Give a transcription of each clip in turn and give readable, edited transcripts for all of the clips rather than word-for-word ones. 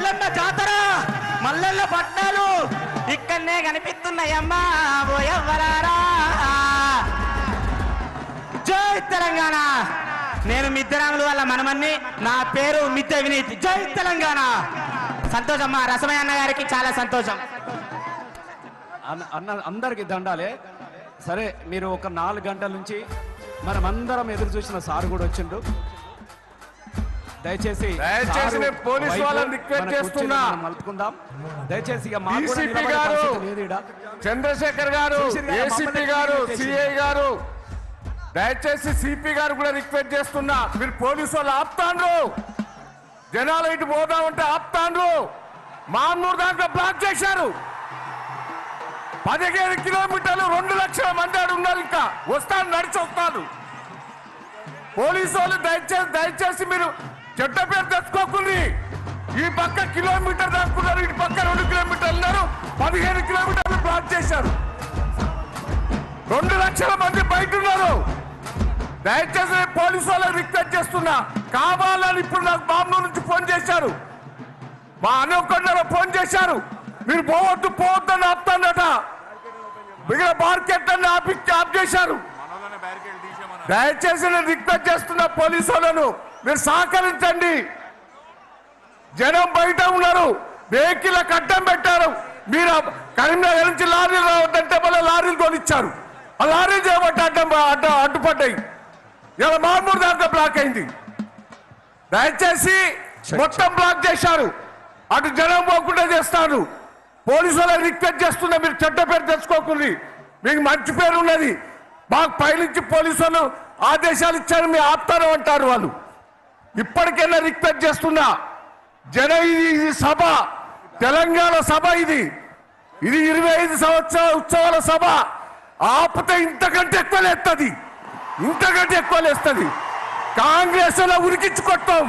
మల్లన్న జాతర మల్లన్న పట్నాలు ఇక్కడనే కనిపిస్తున్నాయమ్మా ఓ ఎవ్వరారా. జై తెలంగాణ. నేను మిద్దరాములు వాళ్ళ మనమన్ని, నా పేరు మిద్దె వినీత్. జై తెలంగాణ. సంతోషం మా రసమయ్య అన్న గారికి, చాలా సంతోషం. అన్న అందరికి దండాలే. సరే, మీరు ఒక 4 గంటల నుంచి మనమందరం ఎదురు చూసిన సార్ కూడా వచ్చిండు. దయచేసి పోలీసు వాళ్ళని రిక్వెస్ట్ చేస్తున్నా, మలుపుకుందాం దయచేసి. చంద్రశేఖర్ గారు, ఏసీపీ గారు, సిఐ గారు, దయచేసి సిపి గారు కూడా రిక్వెస్ట్ చేస్తున్నా, మీరు పోలీసు వాళ్ళు ఆపుతాండ్రు, జనాలు ఇటు పోదామంటే ఆపుతాండ్రు. మామూలు దాంట్లో బ్లాక్ చేశారు. 15 కిలోమీటర్లు 2 లక్షల మంది ఆడు ఉన్నారు. ఇంకా వస్తాను, నడిచి వస్తాను. పోలీసు వాళ్ళు దయచేసి మీరు చెడ్డ పేరు తెచ్చుకోకుండా, ఈ పక్క కిలోమీటర్ దాక్కున్నారు, ఇటు పక్క 2 కిలోమీటర్లు ఉన్నారు. 15 కిలోమీటర్లు బ్లాక్ చేశారు. 2 లక్షల మంది బయట ఉన్నారు. దయచేసి పోలీసు వాళ్ళకి రిక్వెస్ట్ చేస్తున్నా, కావాలని ఇప్పుడు నాకు బాంబు నుంచి ఫోన్ చేశారు, మా అనుకొండలో ఫోన్ చేశారు, మీరు పోవద్దు అని ఆపుతాడట. మిగిలిన మార్కెట్ అన్ని ఆఫ్ చేశారు. దయచేసి నేను రిక్వెస్ట్ చేస్తున్నా పోలీసు వాళ్ళను, మీరు సహకరించండి. జనం బయట ఉన్నారు, వెహికల్ అడ్డం పెట్టారు. మీరు కరీంనగర్ నుంచి లారీలు రావద్దంటే మళ్ళీ లారీలు కొనిచ్చారు. ఆ లారీలు చేయబట్టి అడ్డుపడ్డాయి. ఇలా మామూలు దాంట్లో బ్లాక్ అయింది. దయచేసి మొత్తం బ్లాక్ చేశారు. అటు జనం పోకుండా చేస్తారు. పోలీసు వాళ్ళకి రిక్వెస్ట్ చేస్తున్నా, మీరు చెడ్డ పేరు తెచ్చుకోకుండా, మీకు మంచి పేరు ఉన్నది. మాకు పైనుంచి పోలీసు వాళ్ళు ఆదేశాలు ఇచ్చారు, మీ ఆపుతారు అంటారు వాళ్ళు. ఇప్పటికైనా రిక్వెస్ట్ చేస్తున్నా, ఇది సభ, తెలంగాణ సభ, ఇది 25 సంవత్సరాల ఉత్సవాల సభ. ఆపితే ఇంతకంటే ఎక్కువ లేస్తుంది, ఇంతకంటే ఎక్కువ లేస్తుంది. కాంగ్రెస్ లో ఉరికించుకొట్టాం.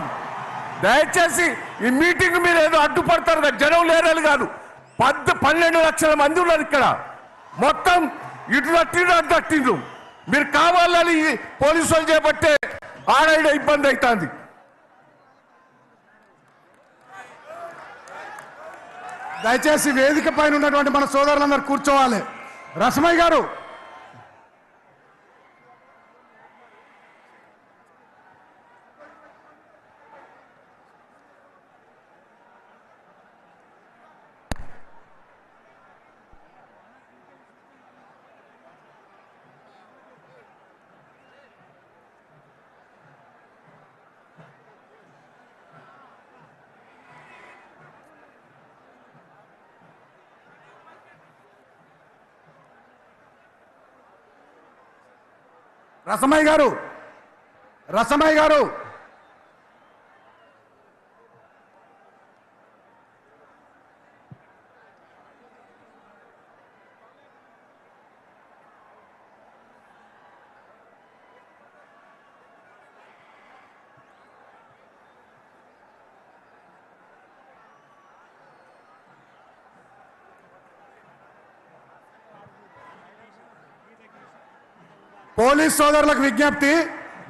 దయచేసి ఈ మీటింగ్ మీరు ఏదో అడ్డుపడతారు కదా, జనం లేరని కాదు. 12 లక్షల మంది ఉన్నారు ఇక్కడ. మొత్తం ఇటు తట్టిండ్రు. మీరు కావాలని పోలీసు వాళ్ళు చేపట్టే ఆడ ఇబ్బంది అవుతుంది. దయచేసి వేదిక పైన ఉన్నటువంటి మన సోదరులందరూ కూర్చోవాలి. రసమయ్య గారు, రసమయ్య గారు, రసమయ్య గారు, పోలీస్ సోదరులకు విజ్ఞప్తి,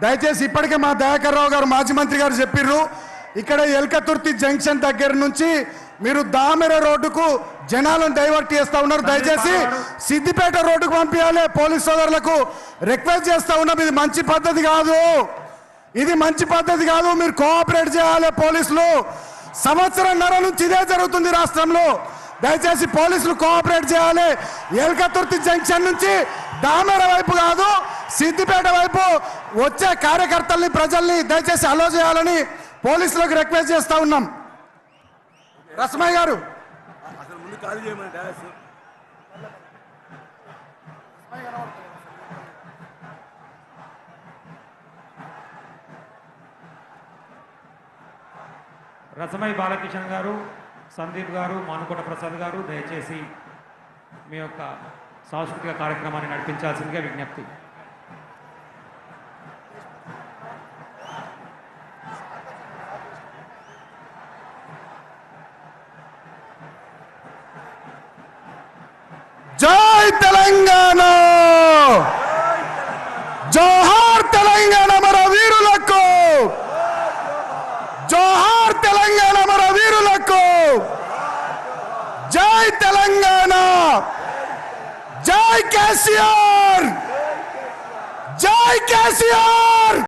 దయచేసి ఇప్పటికే మా దయాకర్ రావు గారు మాజీ మంత్రి గారు చెప్పిర్రు, ఇక్కడ ఎల్కతుర్తి జంక్షన్ దగ్గర నుంచి మీరు దామెర రోడ్డుకు జనాలను డైవర్ట్ చేస్తా ఉన్నారు. దయచేసి సిద్దిపేట రోడ్డుకు పంపించాలి. పోలీస్ సోదరులకు రిక్వెస్ట్ చేస్తా ఉన్నాం, ఇది మంచి పద్ధతి కాదు, ఇది మంచి పద్ధతి కాదు. మీరు కోఆపరేట్ చేయాలి. పోలీసులు సంవత్సరంన్నర నుంచి ఇదే జరుగుతుంది రాష్ట్రంలో. దయచేసి పోలీసులు కోఆపరేట్ చేయాలి. ఎల్కతుర్తి జంక్షన్ నుంచి దామెర వైపు కాదు, సిద్దిపేట వైపు వచ్చే కార్యకర్తల్ని, ప్రజల్ని దయచేసి అలో చేయాలని పోలీసులకు రిక్వెస్ట్ చేస్తా ఉన్నాం. రసమయ్య గారు, రసమయ్య బాలకిషన్ గారు, సందీప్ గారు, మానుకోట ప్రసాద్ గారు, దయచేసి మీ యొక్క సాంస్కృతిక కార్యక్రమాన్ని నడిపించాల్సిందిగా విజ్ఞప్తి. జై తెలంగాణ, జోహార్ తెలంగాణ మన వీరులకు, జోహార్ తెలంగాణ మన వీరులకు. జై తెలంగాణ, జై కేసీఆర్, జై కేసీఆర్.